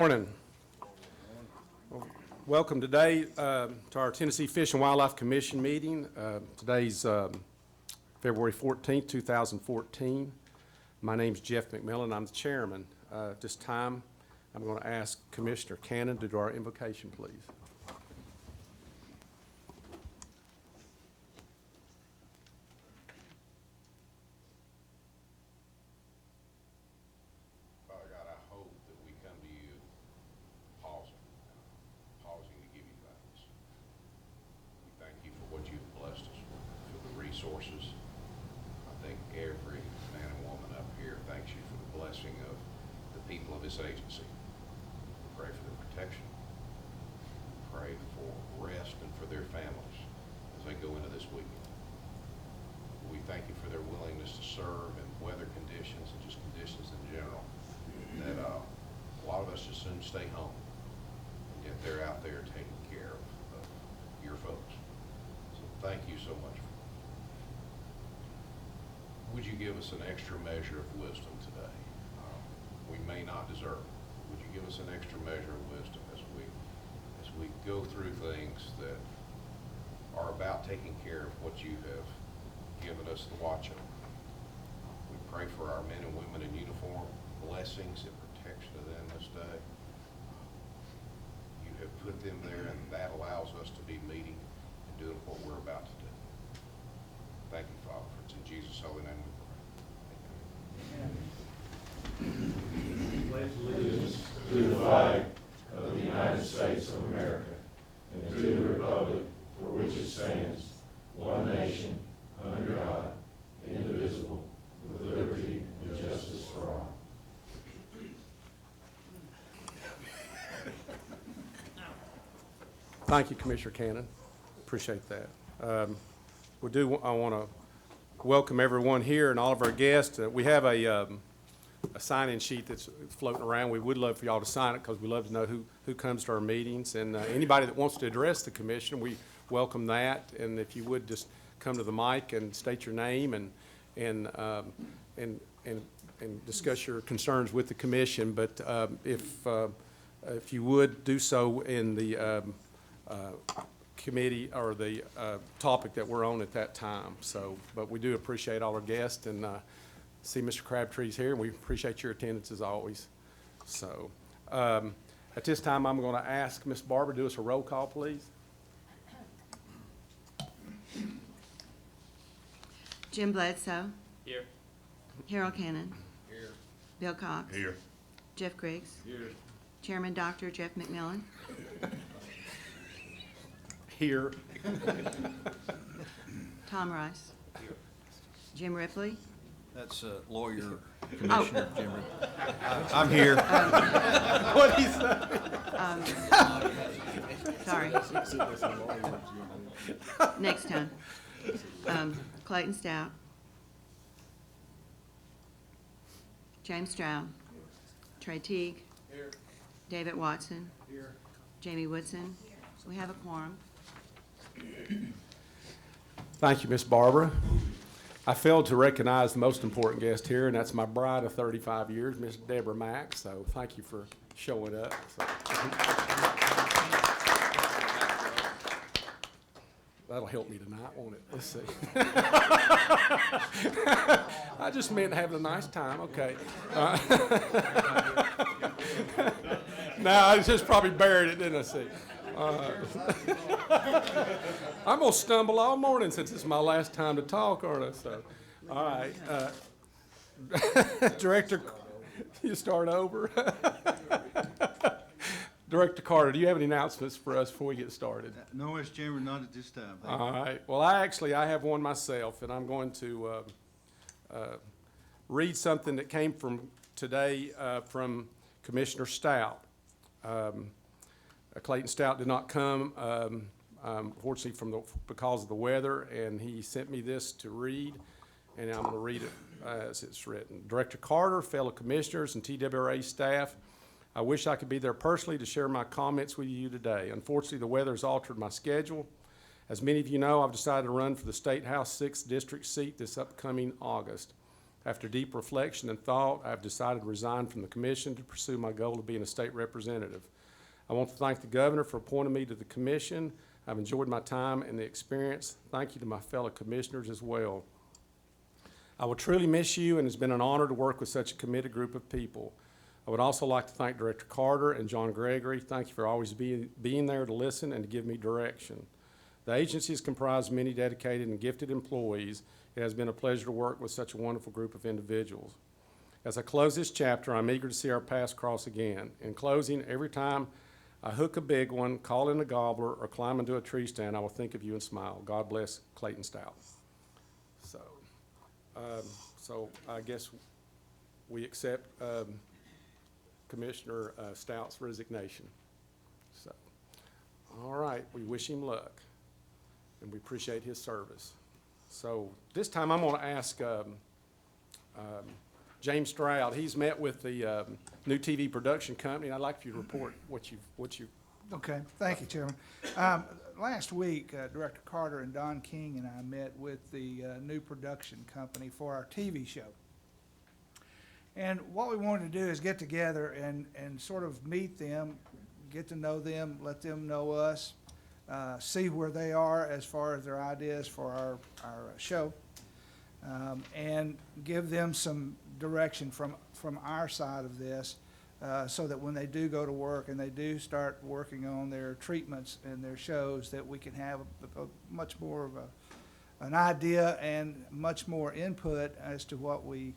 Morning. Welcome today to our Tennessee Fish and Wildlife Commission meeting. Today's February 14th, 2014. My name's Jeff McMillan. I'm the chairman. At this time, I'm going to ask Commissioner Cannon to do our invocation, please. Resources. I think every man and woman up here thanks you for the blessing of the people of this agency. We pray for their protection. We pray for rest and for their families as they go into this weekend. We thank you for their willingness to serve in weather conditions and just conditions in general that a lot of us just soon stay home, and yet they're out there taking care of your folks. So thank you so much. Would you give us an extra measure of wisdom today? We may not deserve it. Would you give us an extra measure of wisdom as we go through things that are about taking care of what you have given us the watch of? We pray for our men and women in uniform, blessings and protection to them this day. You have put them there, and that allows us to be meeting and doing what we're about to do. Thank you, Father, for it's in Jesus' holy name we pray. Pledge allegiance to the flag of the United States of America and to the republic for which it stands, one nation, under God, indivisible, with liberty and justice for all. Thank you, Commissioner Cannon. Appreciate that. I want to welcome everyone here and all of our guests. We have a sign-in sheet that's floating around. We would love for y'all to sign it because we love to know who comes to our meetings. And anybody that wants to address the commission, we welcome that. And if you would just come to the mic and state your name and discuss your concerns with the commission. But if you would do so in the committee or the topic that we're on at that time. So, but we do appreciate all our guests, and see Mr. Crabtree's here, and we appreciate your attendance as always. So, at this time, I'm going to ask Ms. Barber to do us a roll call, please. Jim Bledsoe. Here. Harold Cannon. Here. Bill Cox. Here. Jeff Griggs. Here. Chairman Dr. Jeff McMillan. Here. Tom Rice. Here. Jim Ripley. That's lawyer Commissioner Jim. I'm here. What did he say? Sorry. Next time. Clayton Stout. James Stroud. Trey Teague. Here. David Watson. Here. Jamie Woodson. We have a quorum. Thank you, Ms. Barbara. I failed to recognize the most important guest here, and that's my bride of 35 years, Ms. Deborah Mack. So thank you for showing up. So. That'll help me tonight, won't it? Let's see. I just meant having a nice time. Okay. No, I just probably buried it, didn't I? See. I'm going to stumble all morning since it's my last time to talk, aren't I? So, all right. Director, you start over. Director Carter, do you have any announcements for us before we get started? No, Mr. Chairman, not at this time. Thank you. All right. Well, I have one myself, and I'm going to read something that came from today from Commissioner Stout. Clayton Stout did not come, unfortunately, because of the weather, and he sent me this to read, and I'm going to read it as it's written. Director Carter, fellow commissioners, and TWRA staff, I wish I could be there personally to share my comments with you today. Unfortunately, the weather has altered my schedule. As many of you know, I've decided to run for the State House 6th District seat this upcoming August. After deep reflection and thought, I have decided to resign from the commission to pursue my goal of being a state representative. I want to thank the governor for appointing me to the commission. I've enjoyed my time and the experience. Thank you to my fellow commissioners as well. I will truly miss you, and it's been an honor to work with such a committed group of people. I would also like to thank Director Carter and John Gregory. Thank you for always being there to listen and to give me direction. The agency is comprised of many dedicated and gifted employees. It has been a pleasure to work with such a wonderful group of individuals. As I close this chapter, I'm eager to see our paths cross again. In closing, every time I hook a big one, call in a gobbler, or climb into a tree stand, I will think of you and smile. God bless Clayton Stout. So I guess we accept Commissioner Stout's resignation. So, all right, we wish him luck, and we appreciate his service. So this time I'm going to ask James Stroud. He's met with the new TV production company. I'd like for you to report what you've. Okay, thank you, Chairman. Last week, Director Carter and Don King and I met with the new production company for our TV show. And what we wanted to do is get together and sort of meet them, get to know them, let them know us, see where they are as far as their ideas for our show, and give them some direction from our side of this, so that when they do go to work and they do start working on their treatments and their shows, that we can have a much more of an idea and much more input as to what we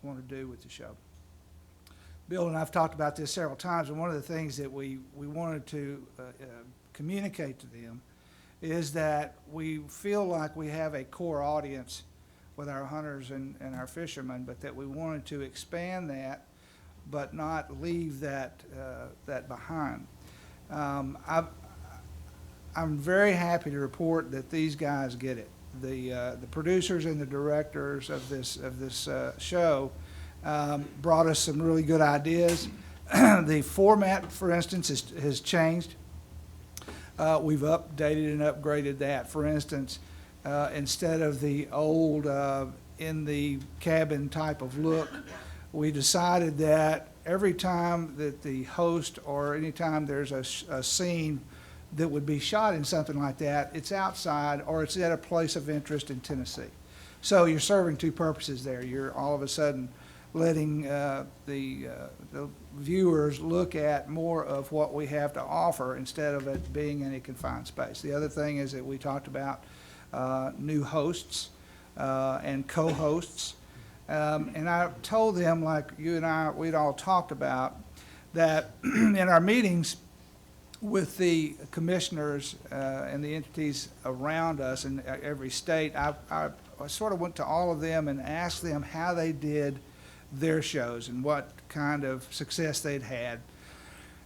want to do with the show. Bill and I've talked about this several times, and one of the things that we wanted to communicate to them is that we feel like we have a core audience with our hunters and our fishermen, but that we wanted to expand that but not leave that behind. I'm very happy to report that these guys get it. The producers and the directors of this show brought us some really good ideas. The format, for instance, has changed. We've updated and upgraded that. For instance, instead of the old in the cabin type of look, we decided that every time that the host or anytime there's a scene that would be shot in something like that, it's outside or it's at a place of interest in Tennessee. So you're serving two purposes there. You're all of a sudden letting the viewers look at more of what we have to offer instead of it being in a confined space. The other thing is that we talked about new hosts and co-hosts. And I told them, like you and I, we'd all talked about, that in our meetings with the commissioners and the entities around us in every state, I sort of went to all of them and asked them how they did their shows and what kind of success they'd had,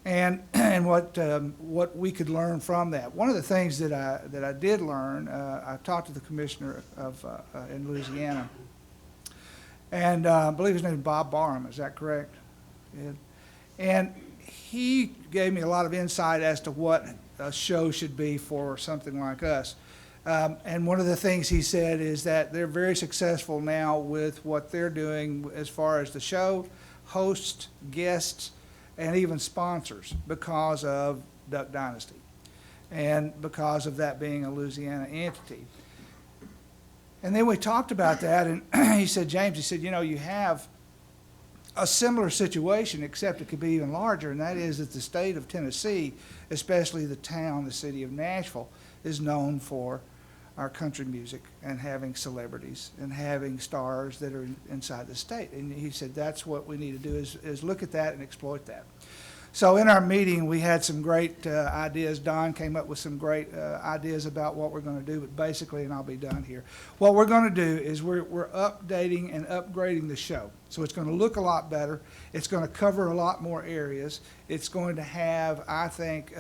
and what we could learn from that. One of the things that I did learn, I talked to the commissioner of in Louisiana. And I believe his name is Bob Barham, is that correct? Yeah. And he gave me a lot of insight as to what a show should be for something like us. And one of the things he said is that they're very successful now with what they're doing as far as the show, hosts, guests, and even sponsors because of Duck Dynasty and because of that being a Louisiana entity. And then we talked about that, and he said, James, he said, you know, you have a similar situation, except it could be even larger, and that is that the state of Tennessee, especially the town, the city of Nashville, is known for our country music and having celebrities and having stars that are inside the state. And he said, that's what we need to do is look at that and exploit that. So in our meeting, we had some great ideas. Don came up with some great ideas about what we're going to do, but basically, and I'll be done here, what we're going to do is we're updating and upgrading the show. So it's going to look a lot better. It's going to cover a lot more areas. It's going to have, I think,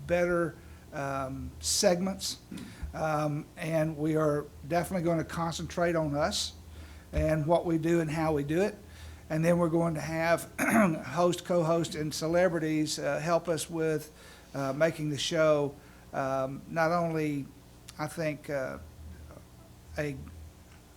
better segments. And we are definitely going to concentrate on us and what we do and how we do it. And then we're going to have host, co-host, and celebrities help us with making the show not only, I think, a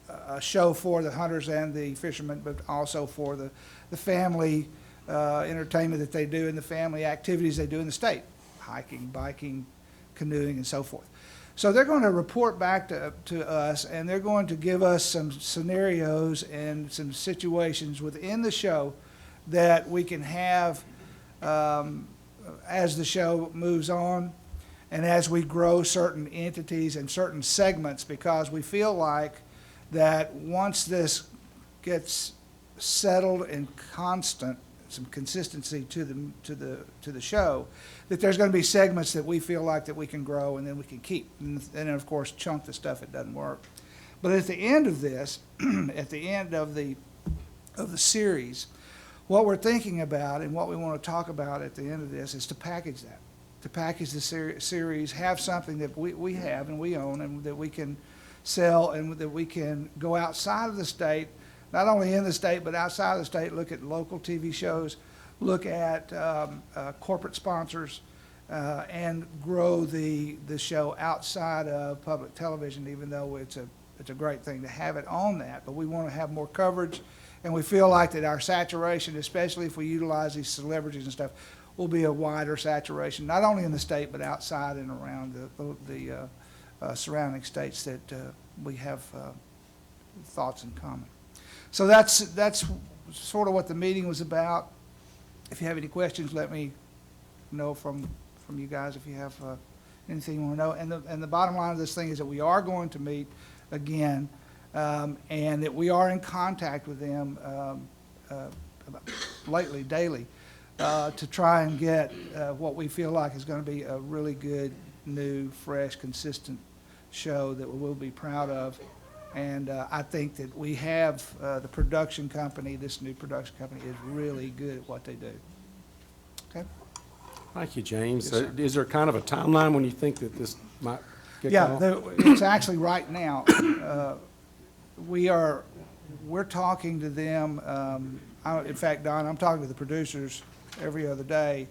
a show for the hunters and the fishermen, but also for the family entertainment that they do and the family activities they do in the state, hiking, biking, canoeing, and so forth. So they're going to report back to us, and they're going to give us some scenarios and some situations within the show that we can have as the show moves on and as we grow certain entities and certain segments, because we feel like that once this gets settled and constant, some consistency to the show, that there's going to be segments that we feel like that we can grow and then we can keep, and then of course chunk the stuff that doesn't work. But at the end of this, at the end of the series, what we're thinking about and what we want to talk about at the end of this is to package that, to package the series, have something that we have and we own and that we can sell and that we can go outside of the state, not only in the state but outside of the state, look at local TV shows, look at corporate sponsors, and grow the show outside of public television, even though it's a great thing to have it on that. But we want to have more coverage, and we feel like that our saturation, especially if we utilize these celebrities and stuff, will be a wider saturation, not only in the state but outside and around the surrounding states that we have thoughts in common. So that's sort of what the meeting was about. If you have any questions, let me know from you guys if you have anything you want to know. And the bottom line of this thing is that we are going to meet again, and that we are in contact with them lately, daily, to try and get what we feel like is going to be a really good, new, fresh, consistent show that we will be proud of. And I think that we have the production company, this new production company, is really good at what they do. Okay? Thank you, James. Yes, sir. Is there kind of a timeline when you think that this might kick Yeah, off? it's actually right now. We're talking to them. In fact, Don, I'm talking to the producers every other day.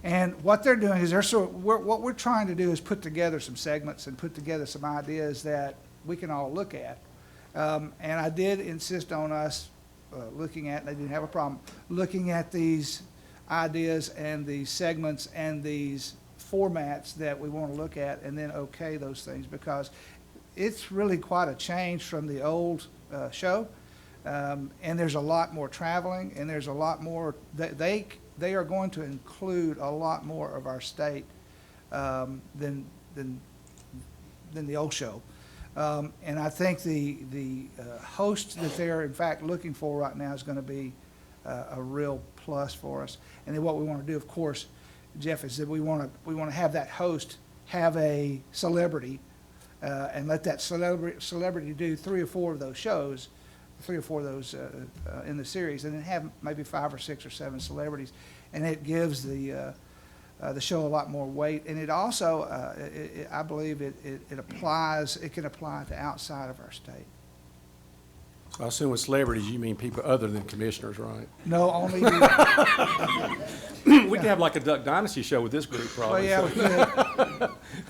And what they're doing is what we're trying to do is put together some segments and put together some ideas that we can all look at. And I did insist on us looking at, and they didn't have a problem, looking at these ideas and these segments and these formats that we want to look at, and then okay those things, because it's really quite a change from the old show. And there's a lot more traveling, and there's a lot more, they are going to include a lot more of our state than the old show. And I think the host that they're in fact looking for right now is going to be a real plus for us. And then what we want to do, of course, Jeff, is that we want to have that host have a celebrity and let that celebrity do 3 or 4 of those shows, 3 or 4 of those in the series, and then have maybe 5 or 6 or 7 celebrities, and it gives the show a lot more weight. And it also, I believe, it can apply to outside of our state. So I assume with celebrities, you mean people other than commissioners, right? No, only We could have like a Duck Dynasty show with this group, well, probably. yeah, so. we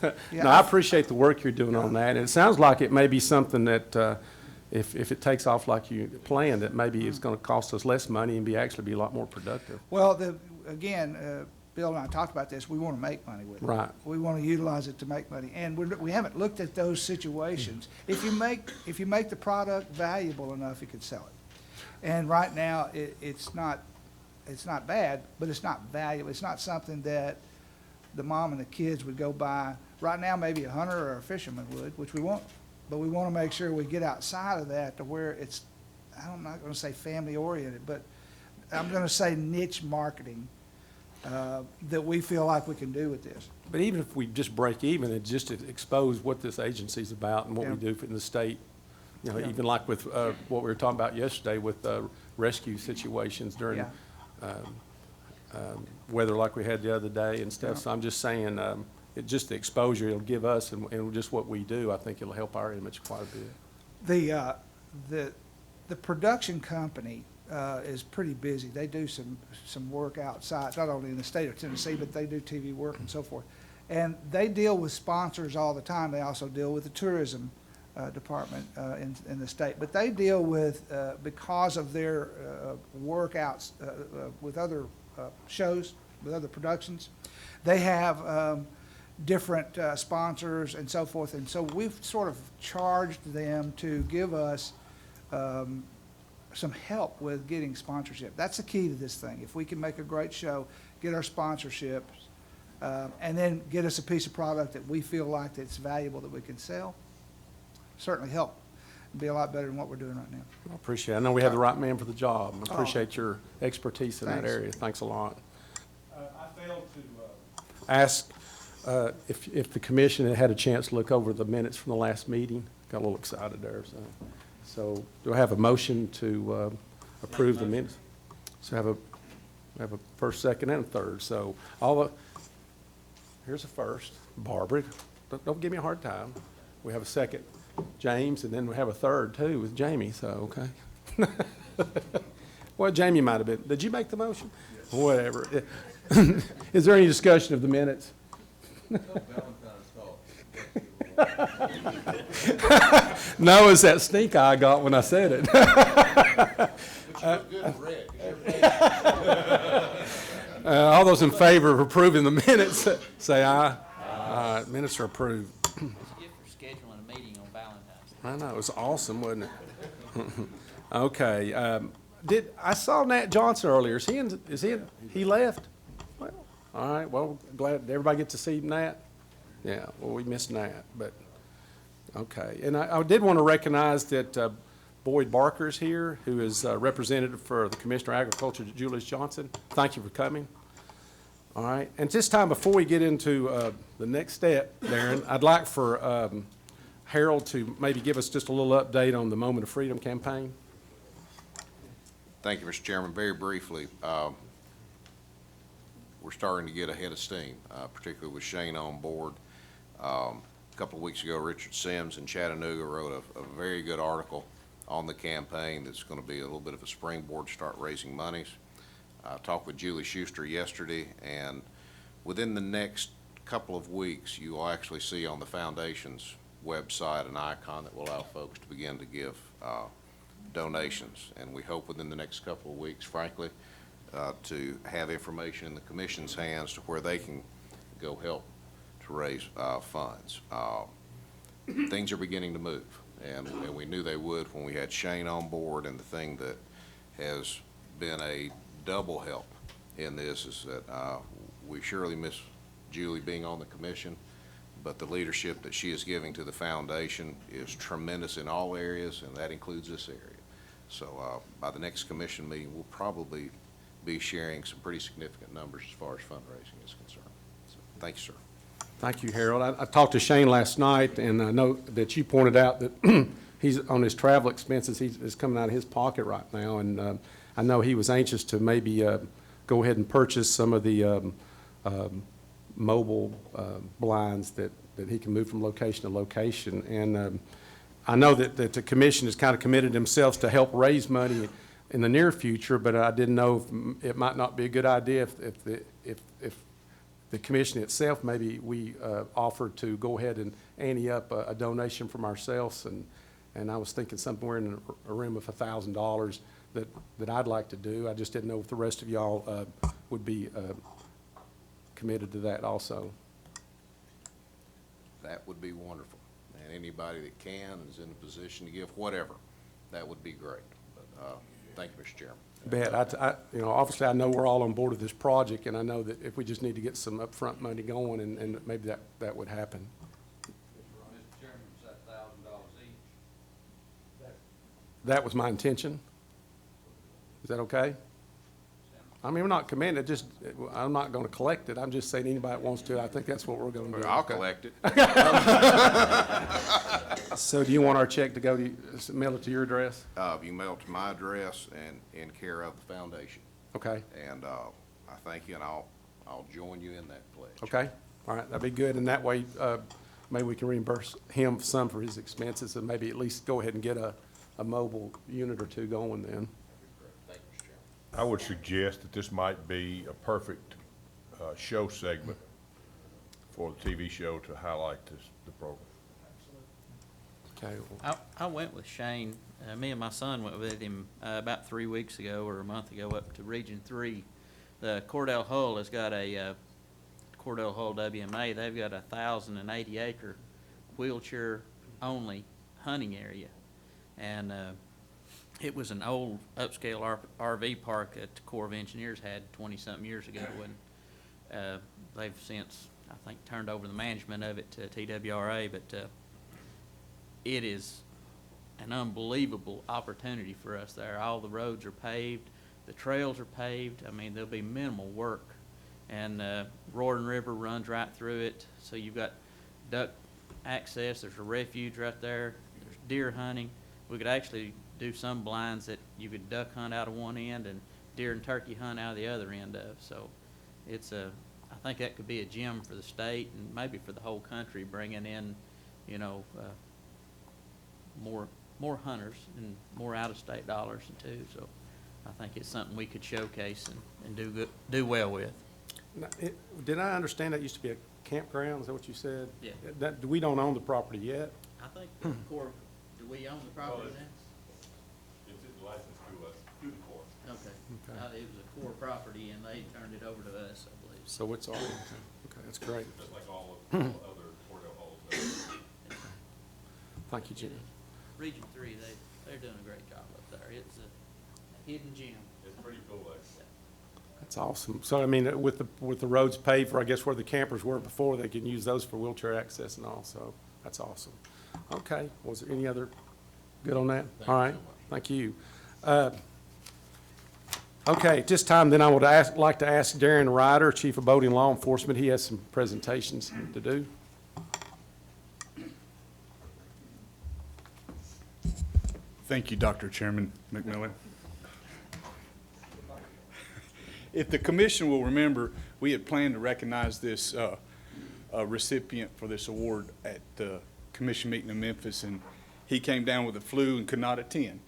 could. Yeah, No, I appreciate the work you're doing on that. And it sounds like it may be something that, if it takes off like you planned, that maybe it's going to cost us less money and actually be a lot more productive. Well, again, Bill and I talked about this. We want to make money with it. Right. We want to utilize it to make money, and we haven't looked at those situations. If you make the product valuable enough, you can sell it. And right now, it's not bad, but it's not valuable. It's not something that the mom and the kids would go buy. Right now, maybe a hunter or a fisherman would, which we want, but we want to make sure we get outside of that to where it's, I'm not going to say family oriented, but I'm going to say niche marketing. That we feel like we can do with this. But even if we just break even, it just to expose what this agency's about and what we Yeah. do in the state. You know, Yeah. even like with what we were talking about yesterday with rescue situations during Yeah. weather like we had the other day and stuff. Yeah. So I'm just saying, just the exposure it'll give us and just what we do, I think it'll help our image quite a bit. The production company is pretty busy. They do some work outside, not only in the state of Tennessee, but they do TV work and so forth. And they deal with sponsors all the time. They also deal with the tourism department in the state. But they deal with, because of their workouts with other shows, with other productions, they have different sponsors and so forth. And so we've sort of charged them to give us some help with getting sponsorship. That's the key to this thing. If we can make a great show, get our sponsorships, and then get us a piece of product that we feel like that's valuable that we can sell, certainly help. It'd be a lot better than what we're doing right now. I appreciate it. I know we have the right man for the job. I appreciate your expertise in that Thanks. area. Thanks a lot. I failed to Ask if the commission had a chance to look over the minutes from the last meeting. Got a little excited there, so do I have a motion to approve the minutes? So have a first, second, and a third. So here's a first, Barbara. Don't give me a hard time. We have a second, James, and then we have a third too with Jamie. So okay. Well, Jamie might have been. Did you make the motion? Yes. Whatever. Is there any discussion of the minutes? No, it's that stink eye I got when I said it. All those in favor of approving the minutes, say aye. Aye. Minutes are approved. It's good for scheduling a meeting on Valentine's Day. I know, it was awesome, wasn't it? Okay, I saw Nat Johnson earlier. He left? Well, all right, well, glad everybody get to see Nat. Yeah, well, we missed Nat, but, okay. And I did want to recognize that Boyd Barker's here, who is representative for the Commissioner of Agriculture, Julius Johnson. Thank you for coming. All right, and this time, before we get into the next step, Darren, I'd like for Harold to maybe give us just a little update on the Moment of Freedom campaign. Thank you, Mr. Chairman. Very briefly, we're starting to get ahead of steam, particularly with Shane on board. A couple of weeks ago, Richard Sims in Chattanooga wrote a very good article on the campaign that's going to be a little bit of a springboard to start raising monies. I talked with Julie Schuster yesterday, and within the next couple of weeks, you will actually see on the Foundation's website an icon that will allow folks to begin to give donations. And we hope within the next couple of weeks, frankly, to have information in the Commission's hands to where they can go help to raise funds. Things are beginning to move, and we knew they would when we had Shane on board. And the thing that has been a double help in this is that we surely miss Julie being on the Commission, but the leadership that she is giving to the Foundation is tremendous in all areas, and that includes this area. So by the next Commission meeting, we'll probably be sharing some pretty significant numbers as far as fundraising is concerned. So, thank you, sir. Thank you, Harold. I talked to Shane last night, and I know that you pointed out that he's on his travel expenses. He's coming out of his pocket right now, and I know he was anxious to maybe go ahead and purchase some of the mobile blinds that he can move from location to location. And I know that the Commission has kind of committed themselves to help raise money in the near future, but I didn't know if it might not be a good idea if the Commission itself, maybe we offered to go ahead and ante up a donation from ourselves. And I was thinking somewhere in a room of $1,000 that I'd like to do. I just didn't know if the rest of y'all would be committed to that also. That would be wonderful. And anybody that can is in a position to give whatever, that would be great. But thank you, Mr. Chairman. Bet. You know, obviously I know we're all on board with this project, and I know that if we just need to get some upfront money going, and maybe that would happen. Mr. Chairman, is that $1,000 each? That was my intention. Is that okay? I mean, we're not committed, just, I'm not gonna collect it. I'm just saying anybody that wants to, I think that's what we're gonna do. I'll Okay. collect it. So do you want our check to go to, mail it to your address? You mail it to my address and in care of the Foundation. Okay, And I thank you, and I'll join you in that pledge. okay, all right, that'd be good, and that way, maybe we can reimburse him some for his expenses, and maybe at least go ahead and get a mobile unit or two going then. Thank you, Mr. Chairman. I would suggest that this might be a perfect show segment for the TV show to highlight the program. Okay, well, I went with Shane, me and my son went with him about 3 weeks ago or a month ago up to Region 3. The Cordell Hull has got a, Cordell Hull WMA, they've got 1,080 acre wheelchair-only hunting area. And it was an old upscale RV park that the Corps of Engineers had 20-something years ago, and they've since, I think, turned over the management of it to TWRA, but it is an unbelievable opportunity for us there. All the roads are paved, the trails are paved. I mean, there'll be minimal work. And Roaring River runs right through it, so you've got duck access. There's a refuge right there. There's deer hunting. We could actually do some blinds that you could duck hunt out of one end and deer and turkey hunt out of the other end of. So it's I think that could be a gem for the state and maybe for the whole country, bringing in, you know, more hunters and more out-of-state dollars too. So I think it's something we could showcase and do well with. now, did I understand that used to be a campground? Is that what you said? Yeah. That, we don't own the property yet? I think the Corps, do we own the property then? It's licensed through the court. Okay. Okay. It was a Corps property and they turned it over to us, I believe. So it's all, okay, that's great. Just like all other Cordell Halls. Thank you, Jimmy. Region 3, they're doing a great job up there. It's a hidden gem. It's pretty cool, That's awesome. So, I mean, with the roads paved, for I guess where the campers were before, they can use those for wheelchair access and all, so that's awesome. Okay, was there any other, good on that? All right, thank you. Okay, at this time, then I would like to ask Darren Ryder, Chief of Boating Law Enforcement, he has some presentations to do. Thank you, Dr. Chairman McMillan. If the commission will remember, we had planned to recognize this recipient for this award at the commission meeting in Memphis, and he came down with the flu and could not attend.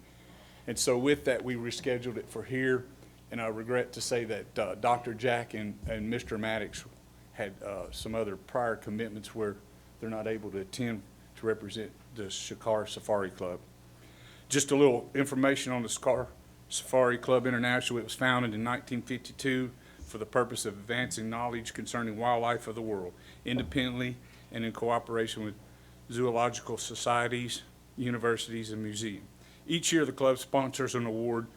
And so with that, we rescheduled it for here, and I regret to say that Dr. Jack and Mr. Maddox had some other prior commitments where they're not able to attend to represent the Shikar Safari Club. Just a little information on the Shikar Safari Club International. It was founded in 1952 for the purpose of advancing knowledge concerning wildlife of the world, independently and in cooperation with zoological societies, universities, and museums. Each year, the club sponsors an award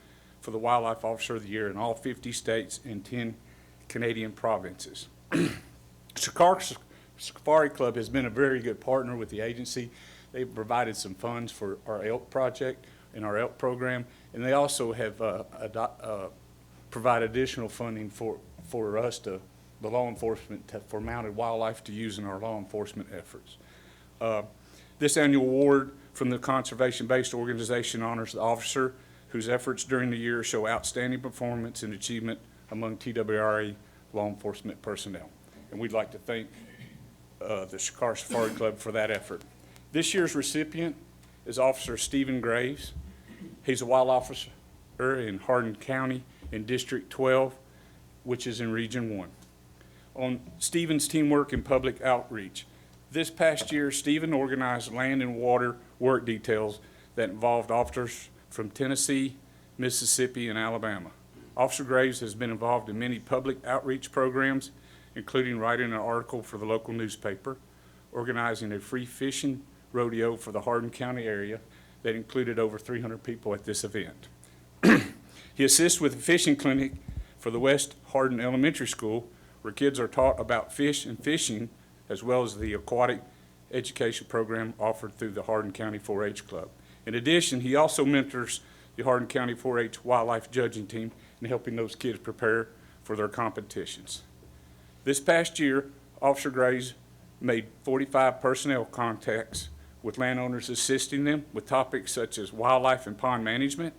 for the Wildlife Officer of the Year in all 50 states and 10 Canadian provinces. Shikar Safari Club has been a very good partner with the agency. They've provided some funds for our elk project and our elk program, and they also have provided additional funding for us to, the law enforcement, for mounted wildlife to use in our law enforcement efforts. This annual award from the conservation-based organization honors the officer whose efforts during the year show outstanding performance and achievement among TWRA law enforcement personnel. And we'd like to thank the Shikar Safari Club for that effort. This year's recipient is Officer Stephen Graves. He's a wildlife officer in Hardin County in District 12, which is in Region 1. On Stephen's teamwork and public outreach, this past year, Stephen organized land and water work details that involved officers from Tennessee, Mississippi, and Alabama. Officer Graves has been involved in many public outreach programs, including writing an article for the local newspaper, organizing a free fishing rodeo for the Hardin County area that included over 300 people at this event. He assists with a fishing clinic for the West Hardin Elementary School, where kids are taught about fish and fishing, as well as the aquatic education program offered through the Hardin County 4-H Club. In addition, he also mentors the Hardin County 4-H wildlife judging team in helping those kids prepare for their competitions. This past year, Officer Graves made 45 personnel contacts with landowners, assisting them with topics such as wildlife and pond management,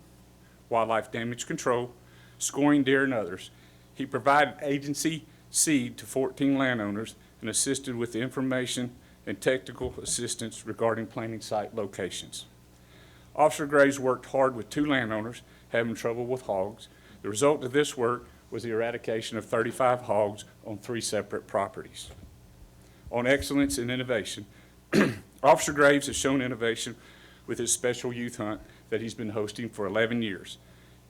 wildlife damage control, scoring deer, and others. He provided agency seed to 14 landowners and assisted with the information and technical assistance regarding planting site locations. Officer Graves worked hard with 2 landowners having trouble with hogs. The result of this work was the eradication of 35 hogs on 3 separate properties. On excellence and innovation, Officer Graves has shown innovation with his special youth hunt that he's been hosting for 11 years.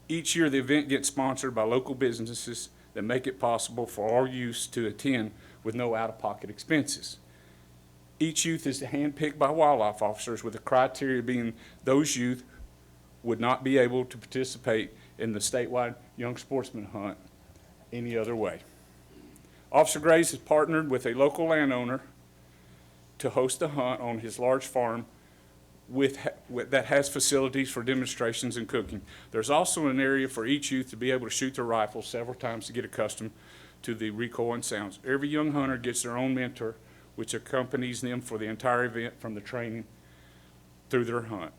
Each year, the event gets sponsored by local businesses that make it possible for all youths to attend with no out-of-pocket expenses. Each youth is handpicked by wildlife officers with the criteria being those youth would not be able to participate in the statewide young sportsman hunt any other way. Officer Graves has partnered with a local landowner to host the hunt on his large farm that has facilities for demonstrations and cooking. There's also an area for each youth to be able to shoot their rifle several times to get accustomed to the recoil and sounds. Every young hunter gets their own mentor, which accompanies them for the entire event from the training through their hunt.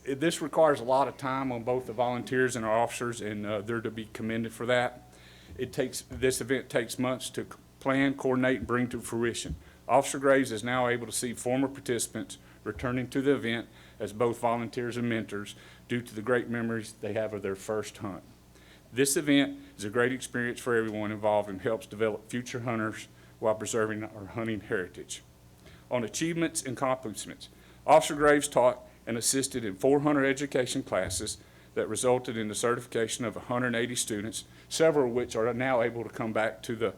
This requires a lot of time on both the volunteers and our officers, and they're to be commended for that. This event takes months to plan, coordinate, and bring to fruition. Officer Graves is now able to see former participants returning to the event as both volunteers and mentors due to the great memories they have of their first hunt. This event is a great experience for everyone involved and helps develop future hunters while preserving our hunting heritage. On achievements and accomplishments, Officer Graves taught and assisted in 400 education classes that resulted in the certification of 180 students, several of which are now able to come back to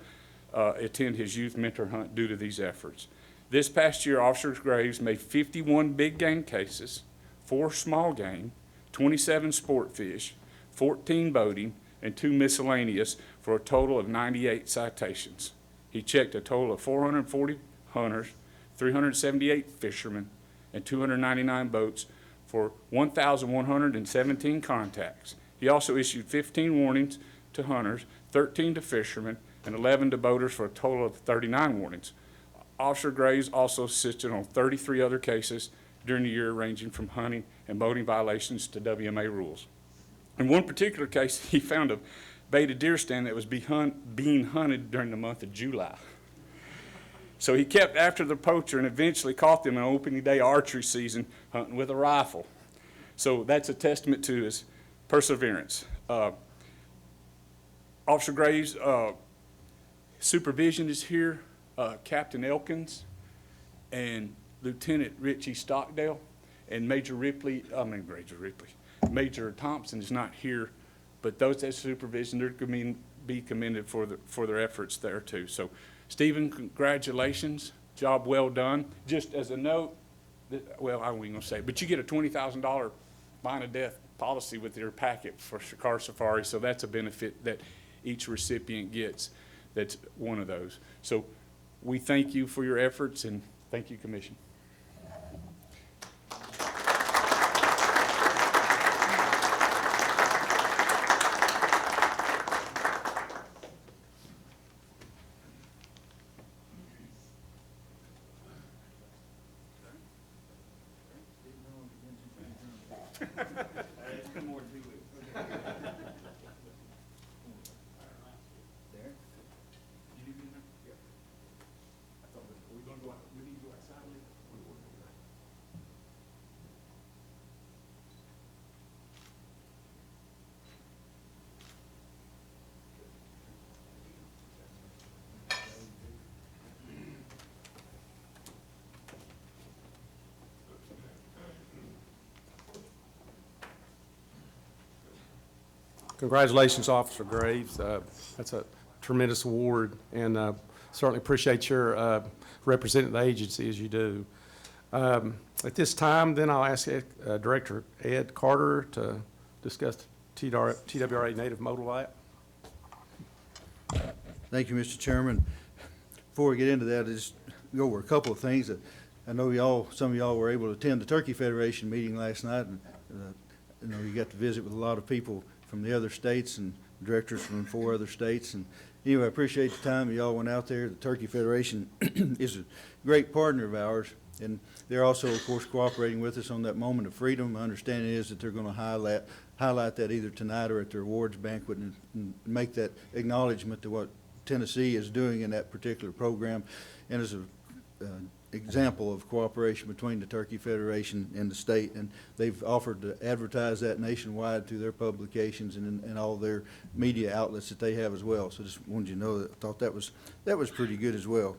attend his youth mentor hunt due to these efforts. This past year, Officer Graves made 51 big game cases, 4 small game, 27 sport fish, 14 boating, and 2 miscellaneous for a total of 98 citations. He checked a total of 440 hunters, 378 fishermen, and 299 boats for 1,117 contacts. He also issued 15 warnings to hunters, 13 to fishermen, and 11 to boaters for a total of 39 warnings. Officer Graves also assisted on 33 other cases during the year, ranging from hunting and boating violations to WMA rules. In one particular case, he found a baited deer stand that was being hunted during the month of July. So he kept after the poacher and eventually caught them in opening day archery season hunting with a rifle. So that's a testament to his perseverance. Officer Graves' supervision is here. Captain Elkins and Lieutenant Richie Stockdale and Major Thompson is not here, but those that supervision, they're going to be commended for their efforts there too. So, Stephen, congratulations, job well done. Just as a note, well, I wasn't going to say it, but you get a $20,000 fine of death policy with your packet for Car Safari, so that's a benefit that each recipient gets. That's one of those. So we thank you for your efforts, and thank you, Commission. Congratulations, Officer Graves. That's a tremendous award, and certainly appreciate your representing the agency as you do. At this time, then I'll ask Director Ed Carter to discuss TWRA Native Modal Act. Thank you, Mr. Chairman. Before we get into that, I just go over a couple of things that I know some of y'all were able to attend the Turkey Federation meeting last night, and you got to visit with a lot of people from the other states and directors from 4 other states. And anyway, I appreciate the time y'all went out there. The Turkey Federation is a great partner of ours, and they're also, of course, cooperating with us on that moment of freedom. My understanding is that they're going to highlight that either tonight or at their awards banquet and make that acknowledgement to what Tennessee is doing in that particular program, and as an example of cooperation between the Turkey Federation and the state. And they've offered to advertise that nationwide through their publications and all their media outlets that they have as well. So just wanted you to know that I thought that was pretty good as well.